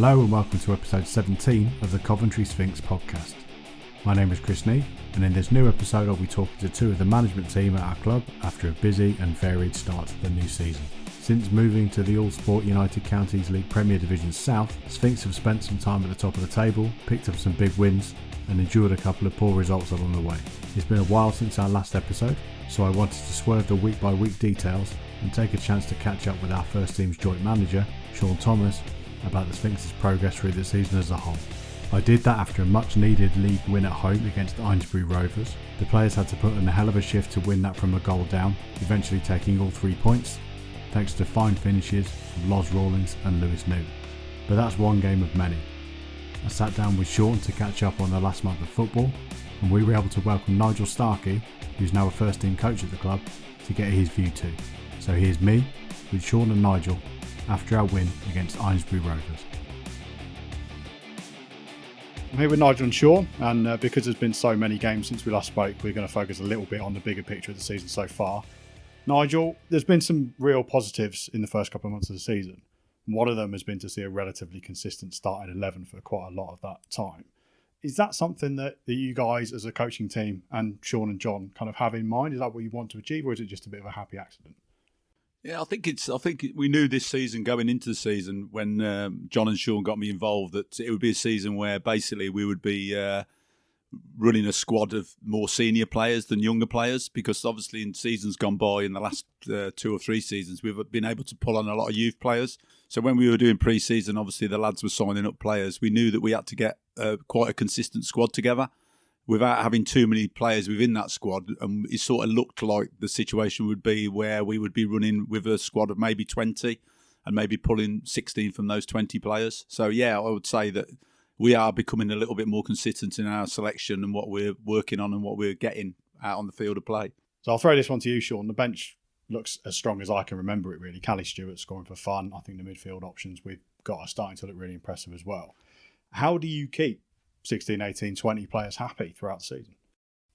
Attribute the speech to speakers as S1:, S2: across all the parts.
S1: Hello and welcome to episode 17 of the Coventry Sphinx podcast. My name is Chris Nee, and in this new episode I'll be talking to two of the management team at our club after a busy and varied start to the new season. Since moving to the All Sport United Counties League Premier Division South, Sphinx have spent some time at the top of the table, picked up some big wins and endured a couple of poor results along the way. It's been a while since our last episode, so I wanted to swerve the week by week details and take a chance to catch up with our first team's joint manager, Shaun Thomas, about the Sphinx's progress through the season as a whole. I did that after a much needed league win at home against Ainsbury Rovers. The players had to put in a hell of a shift to win that from a goal down, eventually taking all 3 points, thanks to fine finishes from Loz Rawlings and Lewis Newton. But that's one game of many. I sat down with Shaun to catch up on the last month of football, and we were able to welcome Nigel Starkey, who's now a first team coach at the club, to get his view too. So here's me with Shaun and Nigel after our win against Ainsbury Rovers. I'm here with Nigel and Shaun, and because there's been so many games since we last spoke, we're going to focus a little bit on the bigger picture of the season so far. Nigel, there's been some real positives in the first couple of months of the season. One of them has been to see a relatively consistent start at 11 for quite a lot of that time. Is that something that you guys as a coaching team and Shaun and John kind of have in mind? Is that what you want to achieve, or is it just a bit of a happy accident?
S2: Yeah, I think we knew this season going into the season when John and Shaun got me involved that it would be a season where basically we would be running a squad of more senior players than younger players, because obviously in seasons gone by, in the last 2 or 3 seasons, we've been able to pull on a lot of youth players. So when we were doing pre-season, obviously the lads were signing up players. We knew that we had to get quite a consistent squad together without having too many players within that squad. And it sort of looked like the situation would be where we would be running with a squad of maybe 20 and maybe pulling 16 from those 20 players. So yeah, I would say that we are becoming a little bit more consistent in our selection and what we're working on and what we're getting out on the field of play.
S1: So I'll throw this one to you, Shaun. The bench looks as strong as I can remember it, really. Callie Stewart scoring for fun. I think the midfield options we've got are starting to look really impressive as well. How do you keep 16, 18, 20 players happy throughout the season?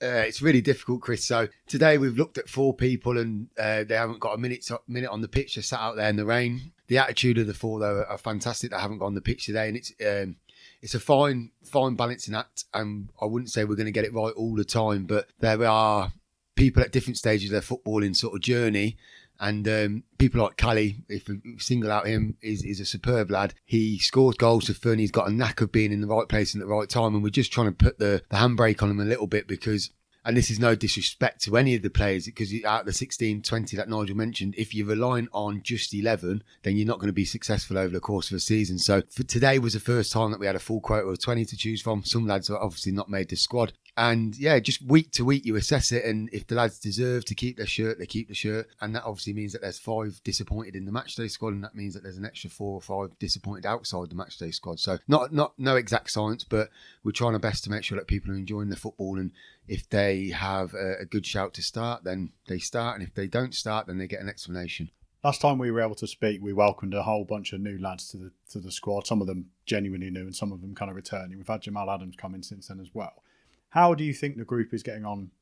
S3: It's really difficult, Chris. So today we've looked at 4 people and they haven't got a minute on the pitch. They're sat out there in the rain. The attitude of the 4, though, are fantastic. They haven't got on the pitch today, and it's a fine balancing act. And I wouldn't say we're going to get it right all the time, but there are people at different stages of their footballing sort of journey. And people like Callie, if we single out him, is a superb lad. He scores goals for fun. He's got a knack of being in the right place and at the right time. And we're just trying to put the handbrake on him a little bit because, and this is no disrespect to any of the players, because out of the 16, 20 that Nigel mentioned, if you're relying on just 11, then you're not going to be successful over the course of a season. So for today was the first time that we had a full quota of 20 to choose from. Some lads are obviously not made the squad. And yeah, just week to week you assess it, and if the lads deserve to keep their shirt, they keep the shirt. And that obviously means that there's 5 disappointed in the matchday squad, and that means that there's an extra 4 or 5 disappointed outside the matchday squad. So no exact science, but we're trying our best to make sure that people are enjoying the football, and if they have a good shout to start, then they start, and if they don't start, then they get an explanation.
S1: Last time we were able to speak, we welcomed a whole bunch of new lads to the squad, some of them genuinely new and some of them kind of returning. We've had Jamal Adams come in since then as well. How do you think the group is getting on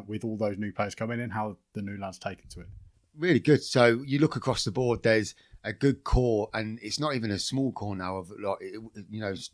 S1: with all those new players coming in? How the new lads taken to it?
S3: Really good. So you look across the board, there's a good core, and it's not even a small core now. Of like,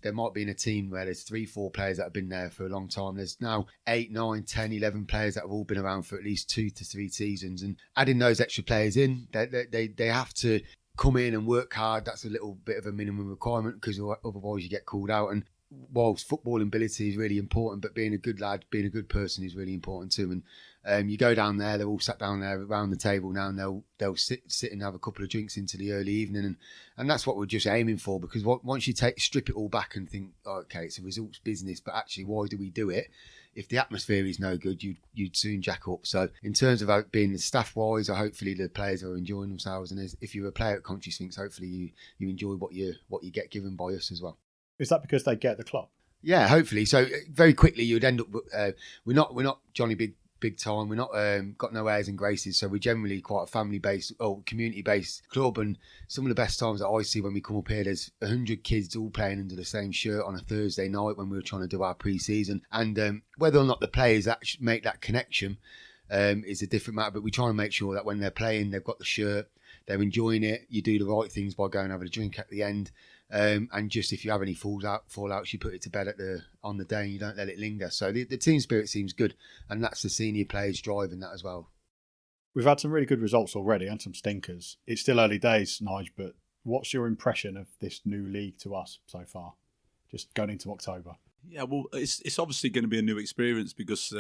S3: there might be in a team where there's 3-4 players that have been there for a long time. There's now 8, 9, 10, 11 players that have all been around for at least 2 to 3 seasons, and adding those extra players in, they have to come in and work hard. That's a little bit of a minimum requirement, because otherwise you get called out. And whilst football ability is really important, but being a good lad, being a good person is really important too. And you go down there, they're all sat down there around the table now, and they'll sit and have a couple of drinks into the early evening, and that's what we're just aiming for. Because once you strip it all back and think, okay, it's a results business, but actually, why do we do it? If the atmosphere is no good, you'd soon jack up. So in terms of being staff wise, hopefully the players are enjoying themselves, and if you're a player at Coventry Sphinx, hopefully you enjoy what you get given by us as well.
S1: Is that because they get the club?
S3: Yeah, hopefully. So very quickly you'd end up. We're not Johnny big time. We're not got no airs and graces. So we're generally quite a family based or community based club. And some of the best times that I see when we come up here, there's 100 kids all playing under the same shirt on a Thursday night when we were trying to do our pre-season. And whether or not the players actually make that connection is a different matter. But we try and make sure that when they're playing, they've got the shirt, they're enjoying it. You do the right things by going and having a drink at the end. And just if you have any fallouts, you put it to bed on the day and you don't let it linger. So the team spirit seems good, and that's the senior players driving that as well.
S1: We've had some really good results already and some stinkers. It's still early days, Nige, but what's your impression of this new league to us so far, just going into October?
S2: Yeah, well, it's obviously going to be a new experience because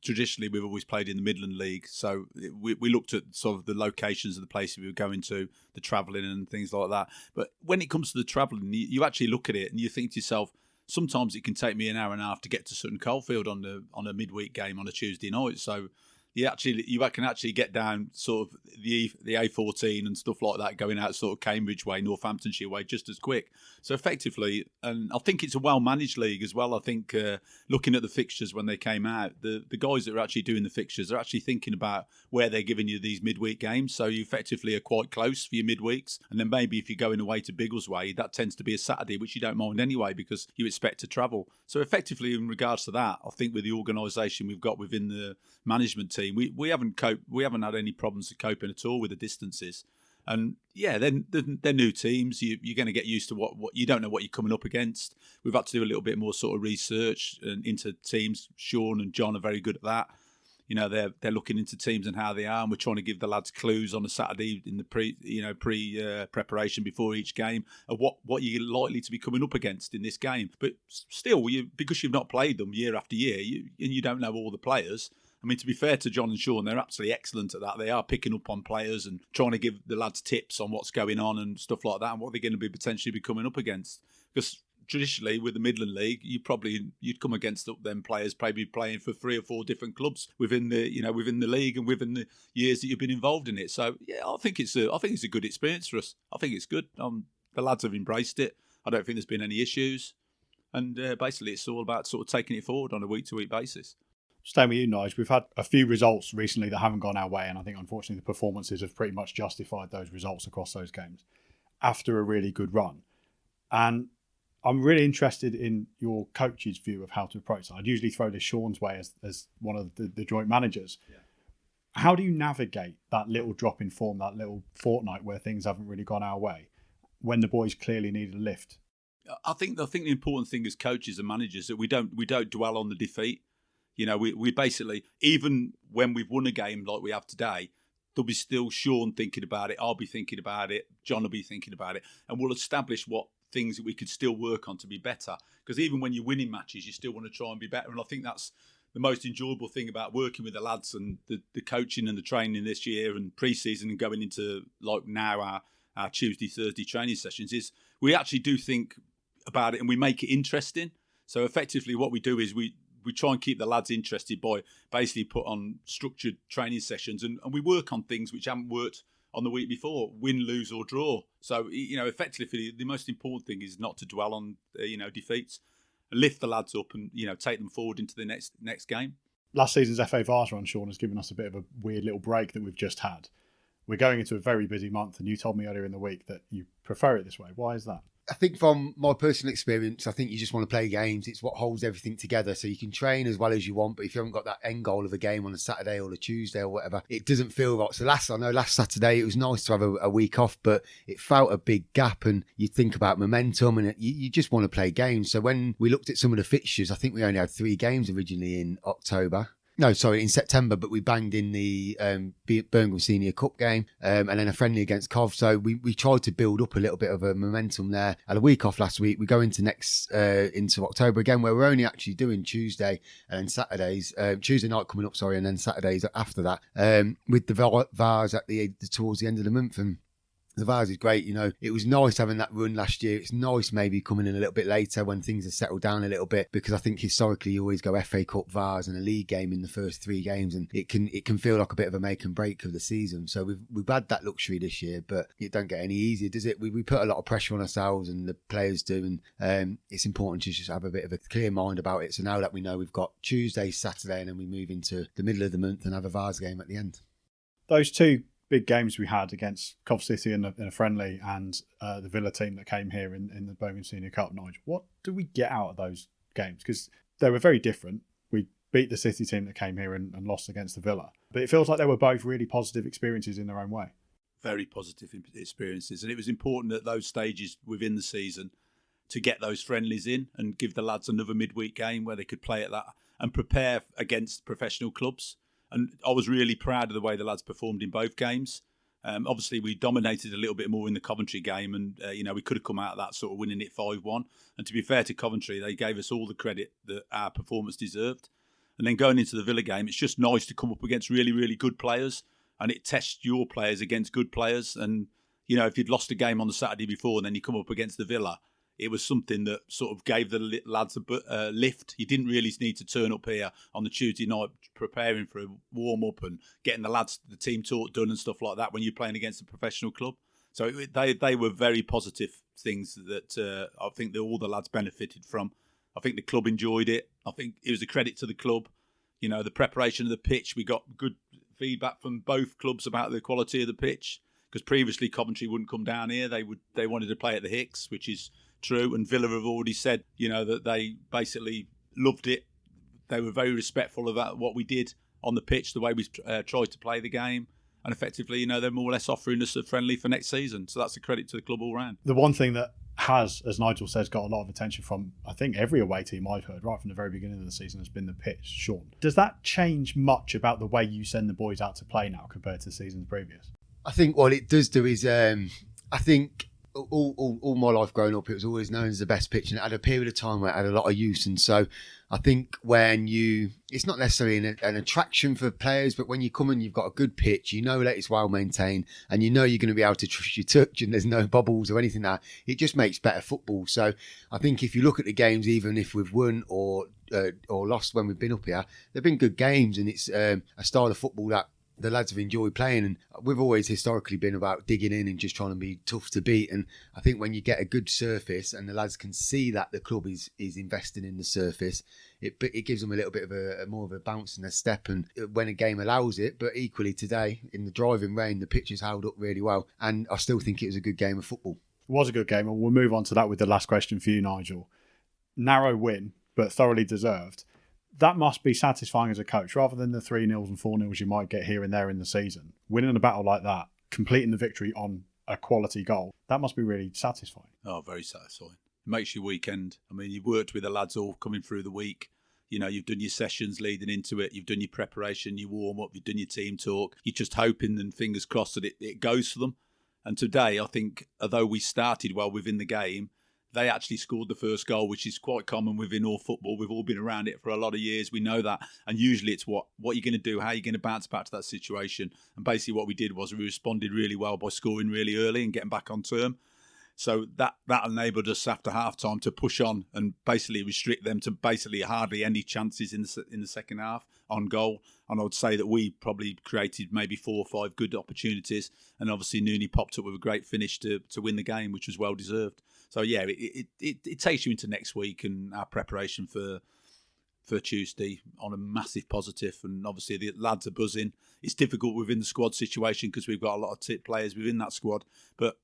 S2: traditionally we've always played in the Midland League. So we looked at sort of the locations of the places we were going to, the travelling and things like that. But when it comes to the travelling, you actually look at it and you think to yourself, sometimes it can take me an hour and a half to get to Sutton Coldfield on a midweek game on a Tuesday night. So you can actually get down sort of the A14 and stuff like that, going out sort of Cambridge way, Northamptonshire way, just as quick. So effectively, and I think it's a well-managed league as well. I think looking at the fixtures when they came out, the guys that are actually doing the fixtures are actually thinking about where they're giving you these midweek games. So you effectively are quite close for your midweeks. And then maybe if you're going away to Biggleswade, that tends to be a Saturday, which you don't mind anyway because you expect to travel. So effectively, in regards to that, I think with the organisation we've got within the management team, we haven't had any problems coping at all with the distances. And yeah, then they're new teams. You're going to get used to what you don't know what you're coming up against. We've had to do a little bit more sort of research into teams. Sean and John are very good at that. You know, they're looking into teams and how they are, and we're trying to give the lads clues on a Saturday in the pre preparation before each game of what you're likely to be coming up against in this game. But still, because you've not played them year after year, and you don't know all the players. I mean, to be fair to John and Sean, they're absolutely excellent at that. They are picking up on players and trying to give the lads tips on what's going on and stuff like that, and what they're going to be potentially coming up against. Because traditionally, with the Midland League, you'd come against them players probably playing for 3 or 4 different clubs within the league and within the years that you've been involved in it. So yeah, I think it's a good experience for us. I think it's good. The lads have embraced it. I don't think there's been any issues, and basically, it's all about sort of taking it forward on a week-to-week basis.
S1: Staying with you, Nige, we've had a few results recently that haven't gone our way, and I think unfortunately the performances have pretty much justified those results across those games after a really good run. And I'm really interested in your coach's view of how to approach that. I'd usually throw this Sean's way as one of the joint managers. Yeah. How do you navigate that little drop in form, that little fortnight where things haven't really gone our way, when the boys clearly need a lift?
S2: I think the important thing as coaches and managers that we don't dwell on the defeat. You know, we basically, even when we've won a game like we have today, there'll be still Sean thinking about it, I'll be thinking about it, John will be thinking about it, and we'll establish what things that we could still work on to be better. Because even when you're winning matches, you still want to try and be better. And I think that's the most enjoyable thing about working with the lads and the coaching and the training this year and pre-season and going into like now our Tuesday, Thursday training sessions is we actually do think about it and we make it interesting. So effectively what we do is we try and keep the lads interested by basically put on structured training sessions and we work on things which haven't worked on the week before, win, lose or draw. So, you know, effectively the most important thing is not to dwell on, defeats, lift the lads up and, take them forward into the next game.
S1: Last season's FA Vars run, Sean, has given us a bit of a weird little break that we've just had. We're going into a very busy month and you told me earlier in the week that you prefer it this way. Why is that?
S3: I think from my personal experience, I think you just want to play games. It's what holds everything together. So you can train as well as you want, but if you haven't got that end goal of a game on a Saturday or a Tuesday or whatever, it doesn't feel right. So last Saturday, it was nice to have a week off, but it felt a big gap and you think about momentum and you just want to play games. So when we looked at some of the fixtures, I think we only had 3 games originally in in September, but we banged in the Birmingham Senior Cup game and then a friendly against Cov. So we tried to build up a little bit of a momentum there. Had a week off last week. We go into October again, where we're only actually doing Tuesday and then Saturdays. Tuesday night coming up, and then Saturdays after that with the Vars at towards the end of the month. And the Vars is great. It was nice having that run last year. It's nice maybe coming in a little bit later when things have settled down a little bit, because I think historically you always go FA Cup, Vars and a league game in the first 3 games, and it can feel like a bit of a make and break of the season. So we've had that luxury this year, but it don't get any easier, does it? We put a lot of pressure on ourselves and the players do, and it's important to just have a bit of a clear mind about it. So now that we know we've got Tuesday, Saturday, and then we move into the middle of the month and have a Vars game at the end.
S1: Those 2 big games we had against Cov City in a friendly and the Villa team that came here in the Birmingham Senior Cup, Nigel, what do we get out of those games? Because they were very different. We beat the City team that came here and lost against the Villa. But it feels like they were both really positive experiences in their own way.
S2: very positive experiences. And it was important at those stages within the season to get those friendlies in and give the lads another midweek game where they could play at that and prepare against professional clubs. And I was really proud of the way the lads performed in both games. Obviously, we dominated a little bit more in the Coventry game, and we could have come out of that sort of winning it 5-1. And to be fair to Coventry, they gave us all the credit that our performance deserved. And then going into the Villa game, it's just nice to come up against really, really good players, and it tests your players against good players. And if you'd lost a game on the Saturday before and then you come up against the Villa, it was something that sort of gave the lads a lift. You didn't really need to turn up here on the Tuesday night preparing for a warm-up and getting the team talk done and stuff like that when you're playing against a professional club. So they were very positive things that I think that all the lads benefited from. I think the club enjoyed it. I think it was a credit to the club. The preparation of the pitch, we got good feedback from both clubs about the quality of the pitch, because previously Coventry wouldn't come down here. They wanted to play at the Hicks, which is true, and Villa have already said that they basically loved it. They were very respectful about what we did on the pitch, the way we tried to play the game, and effectively they're more or less offering us a friendly for next season. So that's a credit to the club all round.
S1: The one thing that has, as Nigel says, got a lot of attention from I think every away team I've heard right from the very beginning of the season has been the pitch. Shaun, does that change much about the way you send the boys out to play now compared to seasons previous?
S3: I think what it does do is I think all my life growing up, it was always known as the best pitch, and it had a period of time where it had a lot of use. And so I think it's not necessarily an attraction for players, but when you come and you've got a good pitch, that it's well maintained, and you're going to be able to trust your touch, and there's no bubbles or anything like that. It just makes better football. So I think if you look at the games, even if we've won or lost when we've been up here, they've been good games, and it's a style of football that the lads have enjoyed playing. And we've always historically been about digging in and just trying to be tough to beat. And I think when you get a good surface and the lads can see that the club is investing in the surface, it gives them a little bit of a more of a bounce in their step, and when a game allows it. But equally today, in the driving rain, the pitch has held up really well, and I still think it was a good game of football.
S1: It was a good game, and we'll move on to that with the last question for you, Nigel. Narrow win, but thoroughly deserved. That must be satisfying as a coach, rather than the 3-0s and 4-0s you might get here and there in the season. Winning a battle like that, completing the victory on a quality goal, that must be really satisfying.
S2: Oh, very satisfying. It makes your weekend. I mean, you've worked with the lads all coming through the week. You've done your sessions leading into it. You've done your preparation, your warm-up, you've done your team talk. You're just hoping and fingers crossed that it goes for them. And today, I think, although we started well within the game, they actually scored the first goal, which is quite common within all football. We've all been around it for a lot of years. We know that. And usually it's what you're going to do, how you're going to bounce back to that situation. And basically what we did was we responded really well by scoring really early and getting back on term. So that enabled us after half-time to push on and basically restrict them to basically hardly any chances in the second half on goal. And I would say that we probably created maybe 4 or 5 good opportunities. And obviously Nooney popped up with a great finish to win the game, which was well deserved. So yeah, it takes you into next week and our preparation for Tuesday on a massive positive. And obviously the lads are buzzing. It's difficult within the squad situation because we've got a lot of tip players within that squad. But,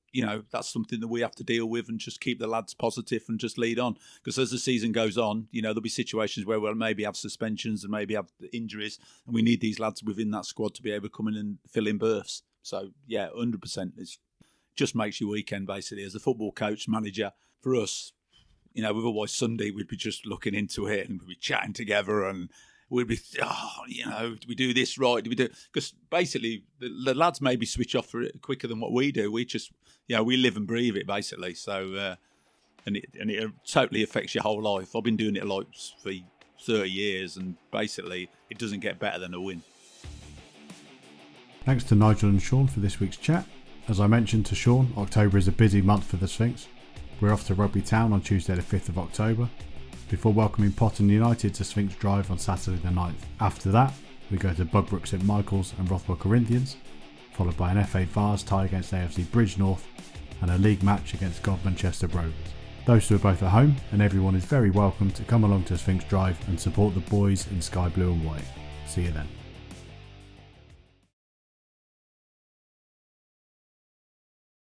S2: that's something that we have to deal with and just keep the lads positive and just lead on. Because as the season goes on, there'll be situations where we'll maybe have suspensions and maybe have injuries. And we need these lads within that squad to be able to come in and fill in berths. So, yeah, 100%. It just makes your weekend, basically. As a football coach, manager, for us, otherwise Sunday we'd be just looking into it and we'd be chatting together and we'd be, do we do this right? Do we do? Because basically the lads maybe switch off for it quicker than what we do. We just, we live and breathe it basically. So, and it totally affects your whole life. I've been doing it for 30 years and basically it doesn't get better than a win.
S1: Thanks to Nigel and Shaun for this week's chat. As I mentioned to Shaun, October is a busy month for the Sphinx. We're off to Rugby Town on Tuesday the 5th of October, before welcoming Potton United to Sphinx Drive on Saturday the 9th. After that, we go to Bugbrook St Michael's and Rothwell Corinthians, followed by an FA Vars tie against AFC Bridgnorth and a league match against God Manchester Rovers. Those two are both at home, and everyone is very welcome to come along to Sphinx Drive and support the boys in sky blue and white. See you then.